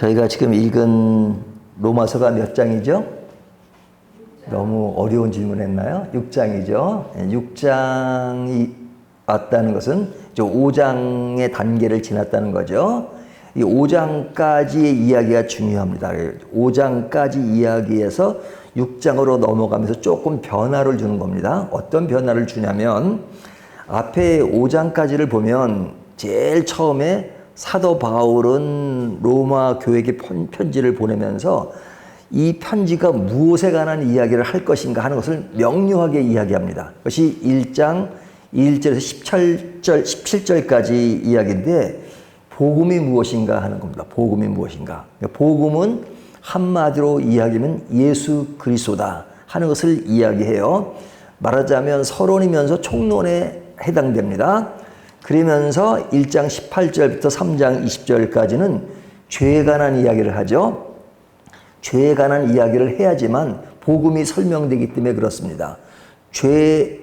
저희가 지금 읽은 로마서가 몇 장이죠? 너무 어려운 질문했나요? 6장이죠. 6장이 왔다는 것은 5장의 단계를 지났다는 거죠. 이 5장까지의 이야기가 중요합니다. 5장까지 이야기에서 6장으로 넘어가면서 조금 변화를 주는 겁니다. 어떤 변화를 주냐면 앞에 5장까지를 보면 제일 처음에 사도 바울은 로마 교회에게 편지를 보내면서 이 편지가 무엇에 관한 이야기를 할 것인가 하는 것을 명료하게 이야기합니다. 그것이 1장 1절에서 17절까지 이야기인데 복음이 무엇인가 하는 겁니다. 복음이 무엇인가. 복음은 한마디로 이야기하면 예수 그리스도다 하는 것을 이야기해요. 말하자면 서론이면서 총론에 해당됩니다. 그러면서 1장 18절부터 3장 20절까지는 죄에 관한 이야기를 하죠. 죄에 관한 이야기를 해야지만 복음이 설명되기 때문에 그렇습니다. 죄의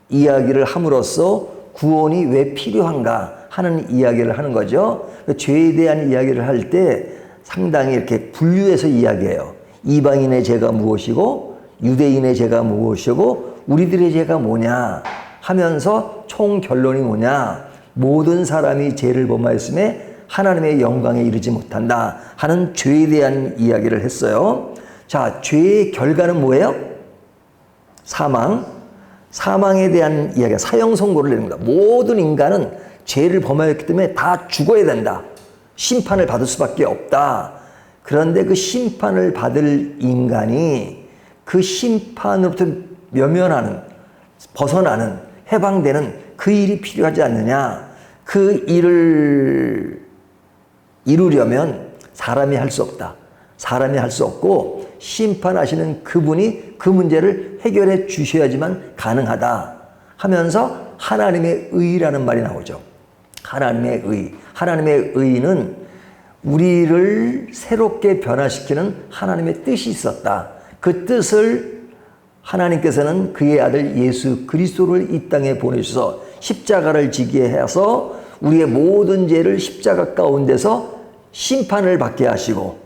이야기를 함으로써 구원이 왜 필요한가 하는 이야기를 하는 거죠. 죄에 대한 이야기를 할 때 상당히 이렇게 분류해서 이야기해요. 이방인의 죄가 무엇이고 유대인의 죄가 무엇이고 우리들의 죄가 뭐냐 하면서 총 결론이 뭐냐, 모든 사람이 죄를 범하였음에 하나님의 영광에 이르지 못한다 하는 죄에 대한 이야기를 했어요. 자, 죄의 결과는 뭐예요? 사망. 사망에 대한 이야기가 사형 선고를 내는 겁니다. 모든 인간은 죄를 범하였기 때문에 다 죽어야 된다. 심판을 받을 수밖에 없다. 그런데 그 심판을 받을 인간이 그 심판으로부터 면면하는, 벗어나는, 해방되는 그 일이 필요하지 않느냐. 그 일을 이루려면 사람이 할 수 없다. 사람이 할 수 없고 심판하시는 그분이 그 문제를 해결해 주셔야지만 가능하다 하면서 하나님의 의라는 말이 나오죠. 하나님의 의. 하나님의 의는 우리를 새롭게 변화시키는 하나님의 뜻이 있었다. 그 뜻을 하나님께서는 그의 아들 예수 그리스도를 이 땅에 보내셔서 십자가를 지게 해서 우리의 모든 죄를 십자가 가운데서 심판을 받게 하시고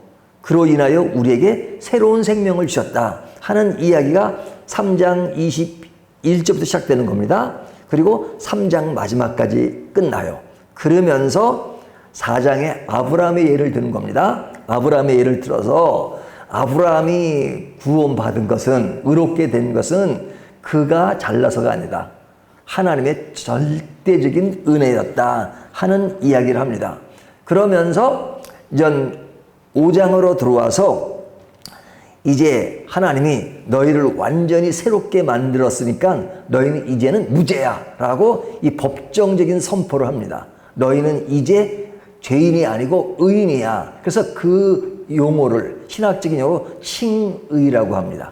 그로 인하여 우리에게 새로운 생명을 주셨다 하는 이야기가 3장 21절부터 시작되는 겁니다. 그리고 3장 마지막까지 끝나요. 그러면서 4장에 아브라함의 예를 드는 겁니다. 아브라함의 예를 들어서 아브라함이 구원받은 것은, 의롭게 된 것은 그가 잘나서가 아니다. 하나님의 절대적인 은혜였다 하는 이야기를 합니다. 그러면서 전 5장으로 들어와서 이제 하나님이 너희를 완전히 새롭게 만들었으니까 너희는 이제는 무죄야 라고 이 법정적인 선포를 합니다. 너희는 이제 죄인이 아니고 의인이야. 그래서 그 용어를 신학적인 용어로 칭의라고 합니다.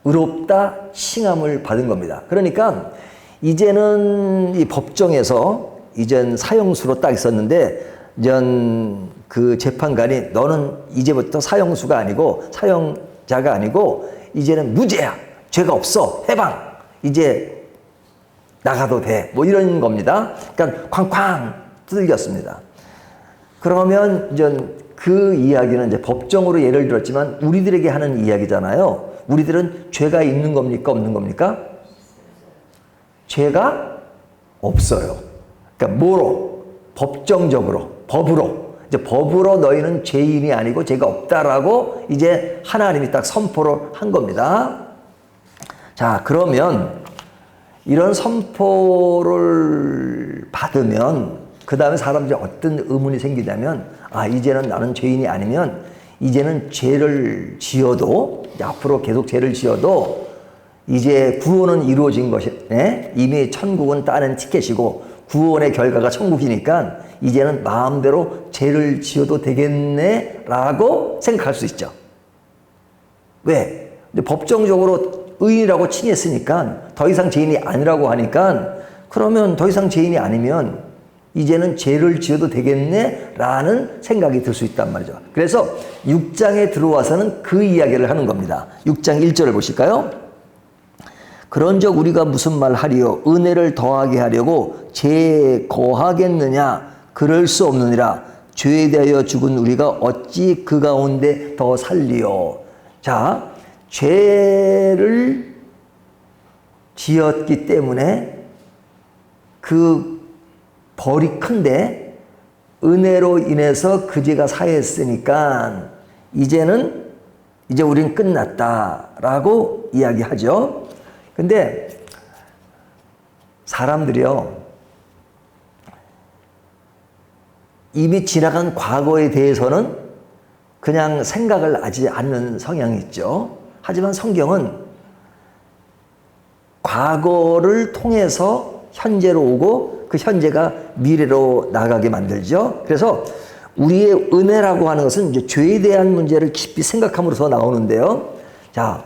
의롭다 칭함을 받은 겁니다. 그러니까 이제는 이 법정에서 이젠 사형수로 딱 있었는데 전 그 재판관이 너는 이제부터 사형수가 아니고 사형자가 아니고 이제는 무죄야. 죄가 없어. 해방. 이제 나가도 돼. 뭐 이런 겁니다. 그러니까 쾅쾅 뚫렸습니다. 그러면 이제 그 이야기는 이제 법정으로 예를 들었지만 우리들에게 하는 이야기잖아요. 우리들은 죄가 있는 겁니까? 없는 겁니까? 죄가 없어요. 그러니까 뭐로? 법정적으로, 법으로. 이제 법으로 너희는 죄인이 아니고 죄가 없다라고 이제 하나님이 딱 선포를 한 겁니다. 자, 그러면 이런 선포를 받으면 그 다음에 사람들이 어떤 의문이 생기냐면 이제는 나는 죄인이 아니면 이제는 죄를 지어도 앞으로 계속 죄를 지어도 이제 구원은 이루어진 것이 이미 천국은 따낸 티켓이고 구원의 결과가 천국이니까 이제는 마음대로 죄를 지어도 되겠네 라고 생각할 수 있죠. 왜? 법정적으로 의인이라고 칭했으니까 더 이상 죄인이 아니라고 하니까 그러면 더 이상 죄인이 아니면 이제는 죄를 지어도 되겠네 라는 생각이 들 수 있단 말이죠. 그래서 6장에 들어와서는 그 이야기를 하는 겁니다. 6장 1절을 보실까요? 그런즉 우리가 무슨 말 하리요? 은혜를 더하게 하려고 죄에 거하겠느냐? 그럴 수 없느니라. 죄에 대하여 죽은 우리가 어찌 그 가운데 더 살리요. 자, 죄를 지었기 때문에 그 벌이 큰데 은혜로 인해서 그 죄가 사했으니까 이제 우린 끝났다라고 이야기하죠. 근데 사람들이요, 이미 지나간 과거에 대해서는 그냥 생각을 하지 않는 성향이 있죠. 하지만 성경은 과거를 통해서 현재로 오고 그 현재가 미래로 나가게 만들죠. 그래서 우리의 은혜라고 하는 것은 이제 죄에 대한 문제를 깊이 생각함으로써 나오는데요. 자,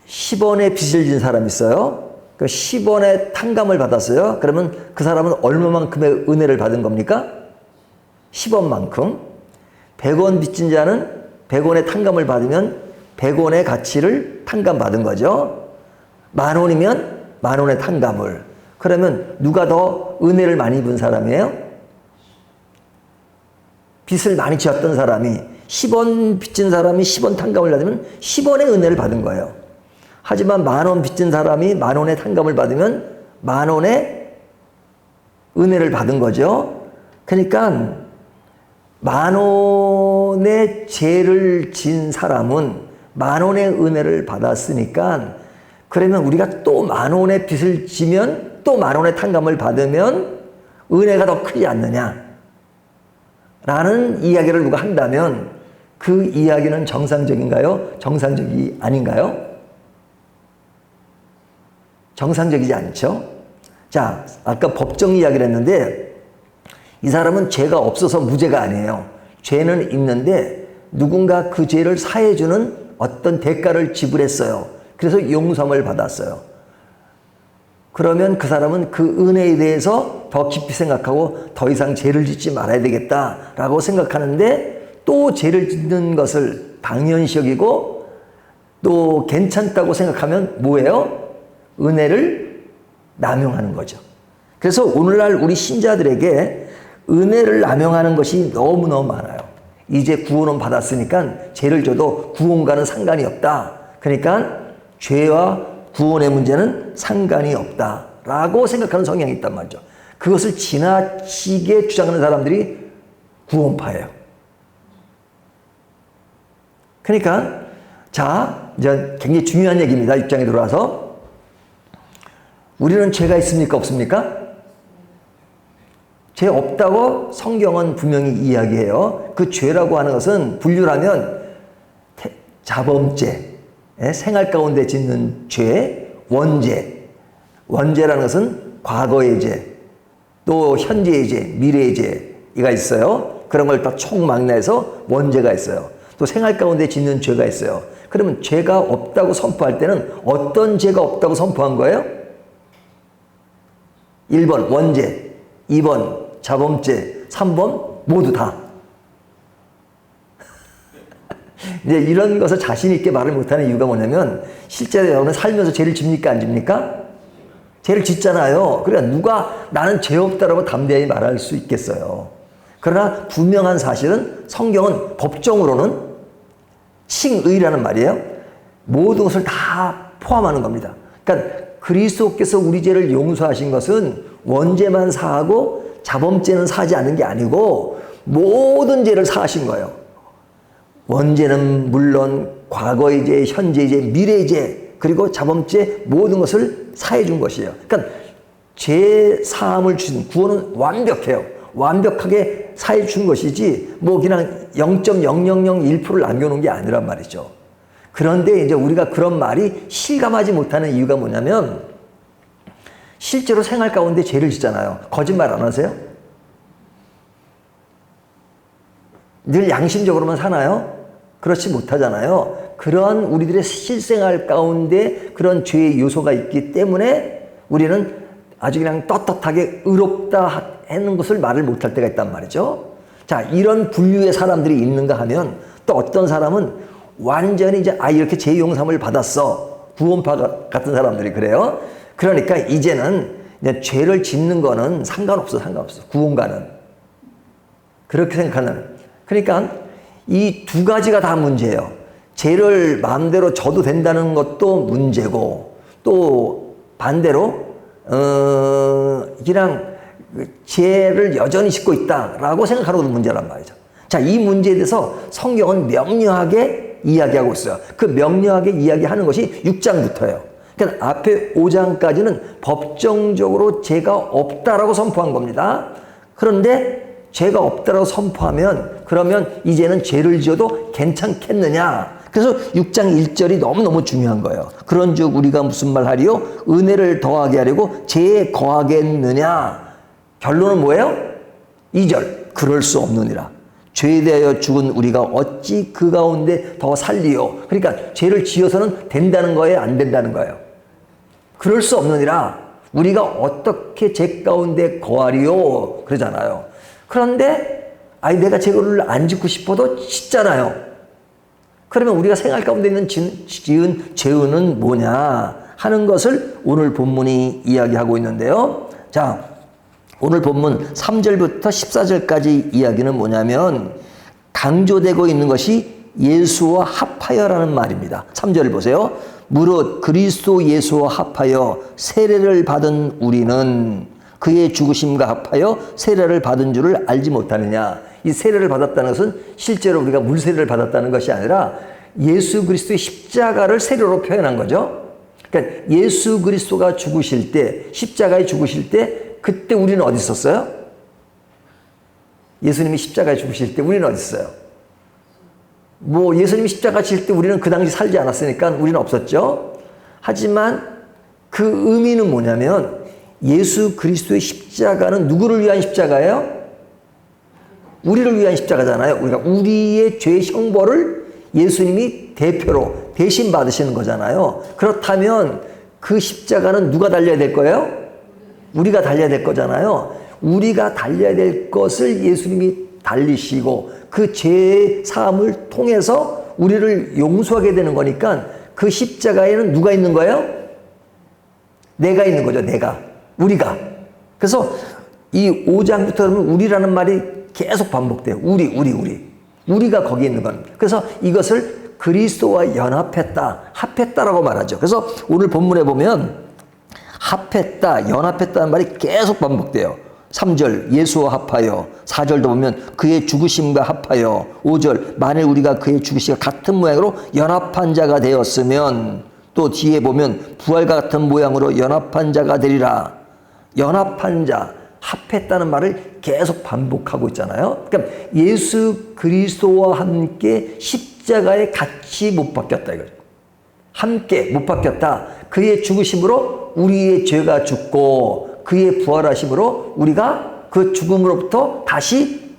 10원의 빚을 진 사람이 있어요. 그 10원의 탕감을 받았어요. 그러면 그 사람은 얼마만큼의 은혜를 받은 겁니까? 10원만큼. 100원 빚진 자는 100원의 탕감을 받으면 100원의 가치를 탕감받은 거죠. 10,000원이면 10,000원의 탕감을. 그러면 누가 더 은혜를 많이 입은 사람이에요? 빚을 많이 지었던 사람이 10원 빚진 사람이 10원 탕감을 받으면 10원의 은혜를 받은 거예요. 하지만 10,000원 빚진 사람이 10,000원의 탕감을 받으면 10,000원의 은혜를 받은 거죠. 그러니까 10,000원의 죄를 진 사람은 10,000원의 은혜를 받았으니까, 그러면 우리가 또 10,000원의 빚을 지면 또 10,000원의 탕감을 받으면 은혜가 더 크지 않느냐 라는 이야기를 누가 한다면 그 이야기는 정상적인가요? 정상적이 아닌가요? 정상적이지 않죠. 자, 아까 법정 이야기를 했는데 이 사람은 죄가 없어서 무죄가 아니에요. 죄는 있는데 누군가 그 죄를 사해주는 어떤 대가를 지불했어요. 그래서 용서함을 받았어요. 그러면 그 사람은 그 은혜에 대해서 더 깊이 생각하고 더 이상 죄를 짓지 말아야 되겠다라고 생각하는데, 또 죄를 짓는 것을 당연시 여기고 또 괜찮다고 생각하면 뭐예요? 은혜를 남용하는 거죠. 그래서 오늘날 우리 신자들에게 은혜를 남용하는 것이 너무너무 많아요. 이제 구원은 받았으니까 죄를 져도 구원과는 상관이 없다. 그러니까 죄와 구원의 문제는 상관이 없다라고 생각하는 성향이 있단 말이죠. 그것을 지나치게 주장하는 사람들이 구원파예요. 그러니까 자, 이제 굉장히 중요한 얘기입니다. 입장에 들어와서. 우리는 죄가 있습니까? 없습니까? 죄 없다고 성경은 분명히 이야기해요. 그 죄라고 하는 것은 분류하면 자범죄, 생활 가운데 짓는 죄, 원죄. 원죄라는 것은 과거의 죄, 또 현재의 죄, 미래의 죄가 있어요. 그런 걸 다 총망라해서 원죄가 있어요. 또 생활 가운데 짓는 죄가 있어요. 그러면 죄가 없다고 선포할 때는 어떤 죄가 없다고 선포한 거예요? 1번 원죄, 2번 자범죄, 3번 모두 다. 이제 이런 것을 자신 있게 말을 못하는 이유가 뭐냐면, 실제로 여러분 살면서 죄를 집니까 안 집니까? 죄를 짓잖아요. 그러니까 누가 나는 죄 없다라고 담대히 말할 수 있겠어요. 그러나 분명한 사실은 성경은 법정으로는 칭의라는 말이에요. 모든 것을 다 포함하는 겁니다. 그러니까 그리스도께서 우리 죄를 용서하신 것은 원죄만 사하고 자범죄는 사하지 않는 게 아니고 모든 죄를 사하신 거예요. 원죄는 물론 과거의 죄, 현재의 죄, 미래의 죄, 그리고 자범죄 모든 것을 사해 준 것이에요. 그러니까 죄 사함을 주신 구원은 완벽해요. 완벽하게 사해 준 것이지 뭐 그냥 0.0001%를 남겨놓은 게 아니란 말이죠. 그런데 이제 우리가 그런 말이 실감하지 못하는 이유가 뭐냐면, 실제로 생활 가운데 죄를 짓잖아요. 거짓말 안 하세요? 늘 양심적으로만 사나요? 그렇지 못하잖아요. 그런 우리들의 실생활 가운데 그런 죄의 요소가 있기 때문에 우리는 아주 그냥 떳떳하게 의롭다 하는 것을 말을 못할 때가 있단 말이죠. 자, 이런 분류의 사람들이 있는가 하면, 또 어떤 사람은 완전히 이제 이렇게 죄 용서함을 받았어. 구원파 같은 사람들이 그래요. 그러니까 이제는 죄를 짓는 거는 상관없어. 구원과는. 그렇게 생각하는. 그러니까 이 두 가지가 다 문제예요. 죄를 마음대로 져도 된다는 것도 문제고, 또 반대로 그냥 죄를 여전히 짓고 있다라고 생각하는 것도 문제란 말이죠. 자, 이 문제에 대해서 성경은 명료하게 이야기하고 있어요. 그 명료하게 이야기하는 것이 6장부터예요. 그러니까 앞에 5장까지는 법정적으로 죄가 없다라고 선포한 겁니다. 그런데 죄가 없다라고 선포하면 그러면 이제는 죄를 지어도 괜찮겠느냐? 그래서 6장 1절이 너무너무 중요한 거예요. 그런즉 우리가 무슨 말 하리요? 은혜를 더하게 하려고 죄에 거하겠느냐? 결론은 뭐예요? 2절. 그럴 수 없느니라. 죄에 대하여 죽은 우리가 어찌 그 가운데 더 살리요? 그러니까 죄를 지어서는 된다는 거예요? 안 된다는 거예요? 그럴 수 없느니라. 우리가 어떻게 죄 가운데 거하리요? 그러잖아요. 그런데 내가 죄를 안 짓고 싶어도 짓잖아요. 그러면 우리가 생활 가운데 있는 지은 죄는 뭐냐 하는 것을 오늘 본문이 이야기하고 있는데요. 자, 오늘 본문 3절부터 14절까지 이야기는 뭐냐면 강조되고 있는 것이 예수와 합하여라는 말입니다. 3절 보세요. 무릇 그리스도 예수와 합하여 세례를 받은 우리는 그의 죽으심과 합하여 세례를 받은 줄을 알지 못하느냐. 이 세례를 받았다는 것은 실제로 우리가 물세례를 받았다는 것이 아니라 예수 그리스도의 십자가를 세례로 표현한 거죠. 그러니까 예수 그리스도가 죽으실 때, 십자가에 죽으실 때 그때 우리는 어디 있었어요? 예수님이 십자가에 죽으실 때 우리는 어디 있어요? 예수님이 십자가 질 때 우리는 그 당시 살지 않았으니까 우리는 없었죠. 하지만 그 의미는 뭐냐면 예수 그리스도의 십자가는 누구를 위한 십자가예요? 우리를 위한 십자가잖아요. 우리의 죄 형벌을 예수님이 대표로 대신 받으시는 거잖아요. 그렇다면 그 십자가는 누가 달려야 될 거예요? 우리가 달려야 될 거잖아요. 우리가 달려야 될 것을 예수님이 달리시고 그 죄 사함을 통해서 우리를 용서하게 되는 거니까 그 십자가에는 누가 있는 거예요? 내가 있는 거죠. 우리가. 그래서 이 5장부터 그러면 우리라는 말이 계속 반복돼요. 우리가 거기에 있는 겁니다. 그래서 이것을 그리스도와 합했다라고 말하죠. 그래서 오늘 본문에 보면 합했다, 연합했다는 말이 계속 반복돼요. 3절 예수와 합하여, 4절도 보면 그의 죽으심과 합하여, 5절 만일 우리가 그의 죽으심과 같은 모양으로 연합한 자가 되었으면, 또 뒤에 보면 부활과 같은 모양으로 연합한 자가 되리라. 연합한 자, 합했다는 말을 계속 반복하고 있잖아요. 그러니까 예수 그리스도와 함께 십자가에 같이 못 박혔다 이거죠. 함께 못 박혔다. 그의 죽으심으로 우리의 죄가 죽고 그의 부활하심으로 우리가 그 죽음으로부터 다시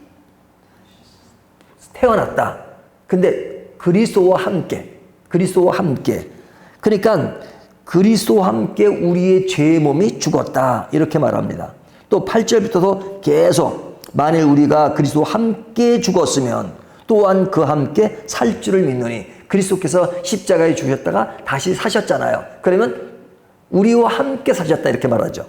태어났다. 근데 그리스도와 함께. 그러니까 그리스도와 함께 우리의 죄의 몸이 죽었다. 이렇게 말합니다. 또 8절부터도 계속 만일 우리가 그리스도와 함께 죽었으면 또한 그 함께 살 줄을 믿노니, 그리스도께서 십자가에 죽으셨다가 다시 사셨잖아요. 그러면 우리와 함께 사셨다 이렇게 말하죠.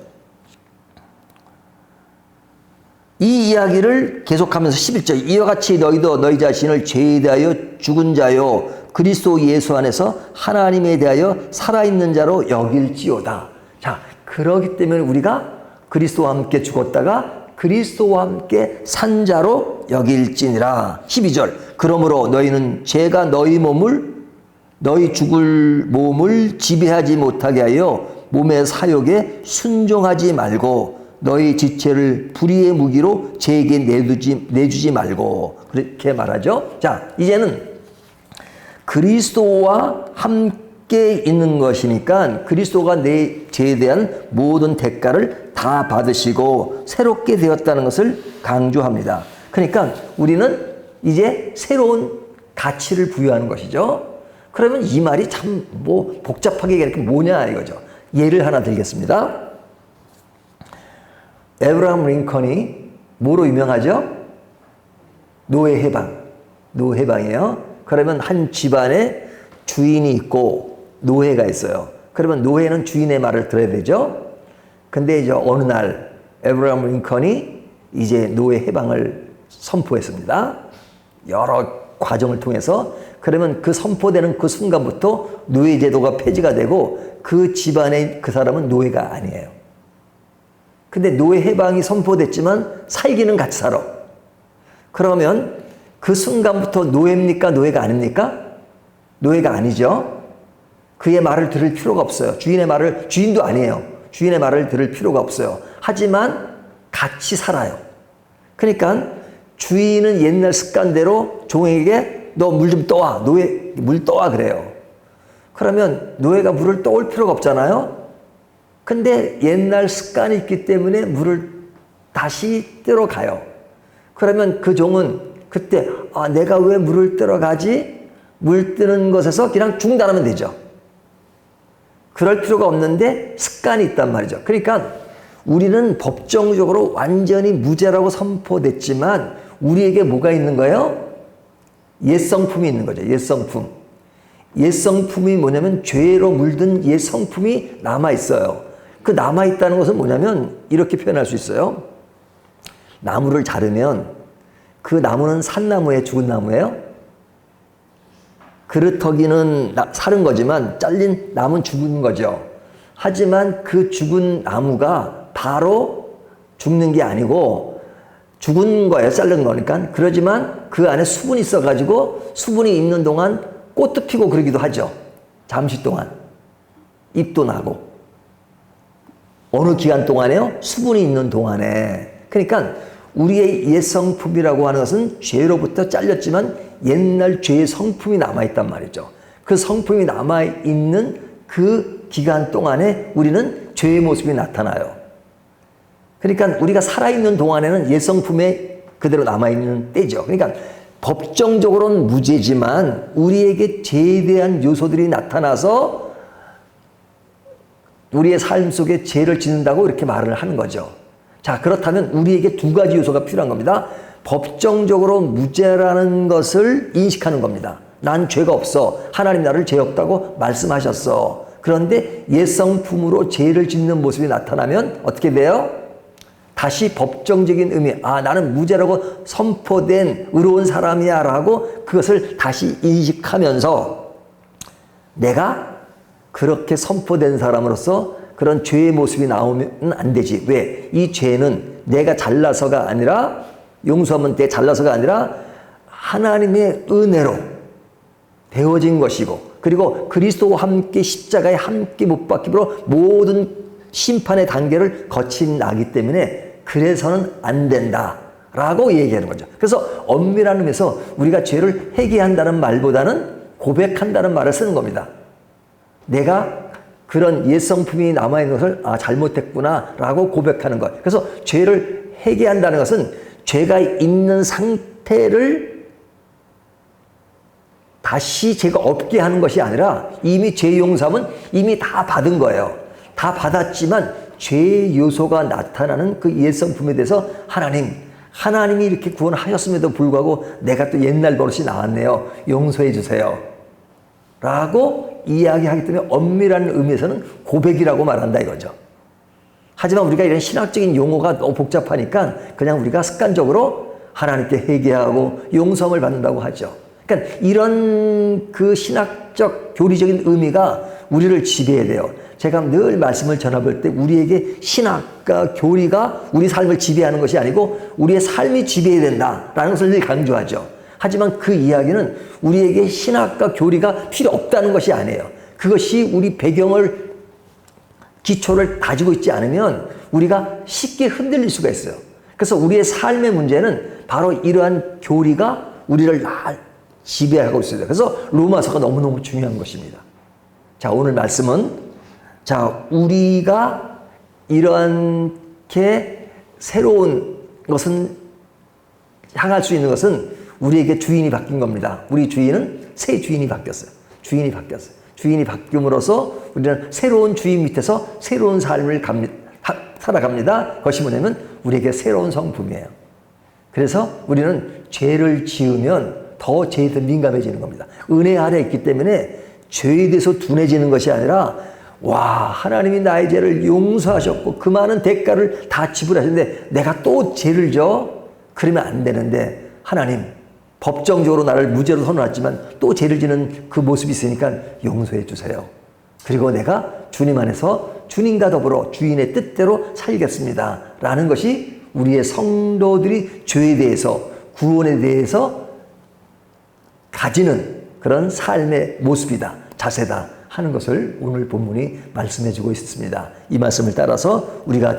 이 이야기를 계속하면서 11절 이와 같이 너희도 너희 자신을 죄에 대하여 죽은 자요 그리스도 예수 안에서 하나님에 대하여 살아있는 자로 여길지어다. 자, 그러기 때문에 우리가 그리스도와 함께 죽었다가 그리스도와 함께 산 자로 여길지니라. 12절 그러므로 너희는 죄가 너희 죽을 몸을 지배하지 못하게 하여 몸의 사욕에 순종하지 말고 너희 지체를 불의의 무기로 죄에게 내주지 말고, 그렇게 말하죠. 자, 이제는 그리스도와 함께 있는 것이니까 그리스도가 내 죄에 대한 모든 대가를 다 받으시고 새롭게 되었다는 것을 강조합니다. 그러니까 우리는 이제 새로운 가치를 부여하는 것이죠. 그러면 이 말이 참 복잡하게 이렇게 뭐냐 이거죠. 예를 하나 들겠습니다. 에브라함 링컨이 뭐로 유명하죠? 노예 해방이에요. 그러면 한 집안에 주인이 있고 노예가 있어요. 그러면 노예는 주인의 말을 들어야 되죠. 근데 이제 어느 날 에브라함 링컨이 이제 노예 해방을 선포했습니다. 여러 과정을 통해서. 그러면 그 선포되는 그 순간부터 노예제도가 폐지가 되고 그 집안의 그 사람은 노예가 아니에요. 근데 노예 해방이 선포됐지만 살기는 같이 살아. 그러면 그 순간부터 노예입니까? 노예가 아닙니까? 노예가 아니죠. 그의 말을 들을 필요가 없어요. 주인도 아니에요. 주인의 말을 들을 필요가 없어요. 하지만 같이 살아요. 그러니까 주인은 옛날 습관대로 종에게 너 물 좀 떠와. 노예 물 떠와 그래요. 그러면 노예가 물을 떠올 필요가 없잖아요. 근데 옛날 습관이 있기 때문에 물을 다시 뜨러 가요. 그러면 그 종은 그때 내가 왜 물을 뜨러 가지? 물 뜨는 것에서 그냥 중단하면 되죠. 그럴 필요가 없는데 습관이 있단 말이죠. 그러니까 우리는 법정적으로 완전히 무죄라고 선포됐지만 우리에게 뭐가 있는 거예요? 옛성품이 있는 거죠. 옛성품. 옛성품이 뭐냐면 죄로 물든 옛성품이 남아있어요. 그 남아있다는 것은 뭐냐면 이렇게 표현할 수 있어요. 나무를 자르면 그 나무는 산 나무예요? 죽은 나무예요? 그릇터기는 살은 거지만 잘린 나무는 죽은 거죠. 하지만 그 죽은 나무가 바로 죽는 게 아니고 죽은 거예요. 자른 거니까. 그러지만 그 안에 수분이 있어가지고 수분이 있는 동안 꽃도 피고 그러기도 하죠. 잠시 동안. 잎도 나고. 어느 기간 동안에요? 수분이 있는 동안에. 그러니까 우리의 옛 성품이라고 하는 것은 죄로부터 잘렸지만 옛날 죄의 성품이 남아있단 말이죠. 그 성품이 남아있는 그 기간 동안에 우리는 죄의 모습이 나타나요. 그러니까 우리가 살아있는 동안에는 옛 성품에 그대로 남아있는 때죠. 그러니까 법정적으로는 무죄지만 우리에게 죄에 대한 요소들이 나타나서 우리의 삶 속에 죄를 짓는다고 이렇게 말을 하는 거죠. 자, 그렇다면 우리에게 두 가지 요소가 필요한 겁니다. 법정적으로 무죄라는 것을 인식하는 겁니다. 난 죄가 없어. 하나님 나를 죄 없다고 말씀하셨어. 그런데 옛성품으로 죄를 짓는 모습이 나타나면 어떻게 돼요? 다시 법정적인 의미, 나는 무죄라고 선포된 의로운 사람이야 라고 그것을 다시 인식하면서 내가 그렇게 선포된 사람으로서 그런 죄의 모습이 나오면 안 되지. 왜? 이 죄는 내가 잘나서가 아니라 용서하면 내 잘나서가 아니라 하나님의 은혜로 되어진 것이고 그리고 그리스도와 함께 십자가에 함께 못 박힘으로 모든 심판의 단계를 거친 나기 때문에 그래서는 안 된다 라고 얘기하는 거죠. 그래서 엄밀한 의미에서 우리가 죄를 회개한다는 말보다는 고백한다는 말을 쓰는 겁니다. 내가 그런 옛성품이 남아있는 것을 잘못했구나 라고 고백하는 것. 그래서 죄를 회개한다는 것은 죄가 있는 상태를 다시 죄가 없게 하는 것이 아니라 이미 죄 용서함은 이미 다 받은 거예요. 다 받았지만 죄의 요소가 나타나는 그 옛성품에 대해서 하나님이 이렇게 구원하셨음에도 불구하고 내가 또 옛날 버릇이 나왔네요. 용서해 주세요. 라고 이야기하기 때문에 엄밀한 의미에서는 고백이라고 말한다 이거죠. 하지만 우리가 이런 신학적인 용어가 너무 복잡하니까 그냥 우리가 습관적으로 하나님께 회개하고 용서를 받는다고 하죠. 그러니까 이런 그 신학적 교리적인 의미가 우리를 지배해야 돼요. 제가 늘 말씀을 전해볼 때 우리에게 신학과 교리가 우리 삶을 지배하는 것이 아니고 우리의 삶이 지배해야 된다라는 것을 늘 강조하죠. 하지만 그 이야기는 우리에게 신학과 교리가 필요 없다는 것이 아니에요. 그것이 우리 기초를 다지고 있지 않으면 우리가 쉽게 흔들릴 수가 있어요. 그래서 우리의 삶의 문제는 바로 이러한 교리가 우리를 지배하고 있어요. 그래서 로마서가 너무너무 중요한 것입니다. 자, 오늘 말씀은 우리가 이러한게 새로운 것은 향할 수 있는 것은 우리에게 주인이 바뀐 겁니다. 우리 주인은 새 주인이 바뀌었어요. 주인이 바뀜으로써 우리는 새로운 주인 밑에서 새로운 삶을 살아갑니다. 그것이 뭐냐면 우리에게 새로운 성품이에요. 그래서 우리는 죄를 지으면 더 죄에 더 민감해지는 겁니다. 은혜 아래 있기 때문에 죄에 대해서 둔해지는 것이 아니라 하나님이 나의 죄를 용서하셨고 그 많은 대가를 다 지불하셨는데 내가 또 죄를 져? 그러면 안 되는데 하나님 법정적으로 나를 무죄로 선언했지만 또 죄를 지는 그 모습이 있으니까 용서해 주세요. 그리고 내가 주님 안에서 주님과 더불어 주인의 뜻대로 살겠습니다. 라는 것이 우리의 성도들이 죄에 대해서 구원에 대해서 가지는 그런 삶의 모습이다. 자세다. 하는 것을 오늘 본문이 말씀해 주고 있습니다. 이 말씀을 따라서 우리가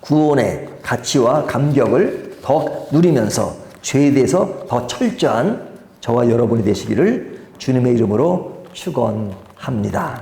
구원의 가치와 감격을 더 누리면서 죄에 대해서 더 철저한 저와 여러분이 되시기를 주님의 이름으로 축원합니다.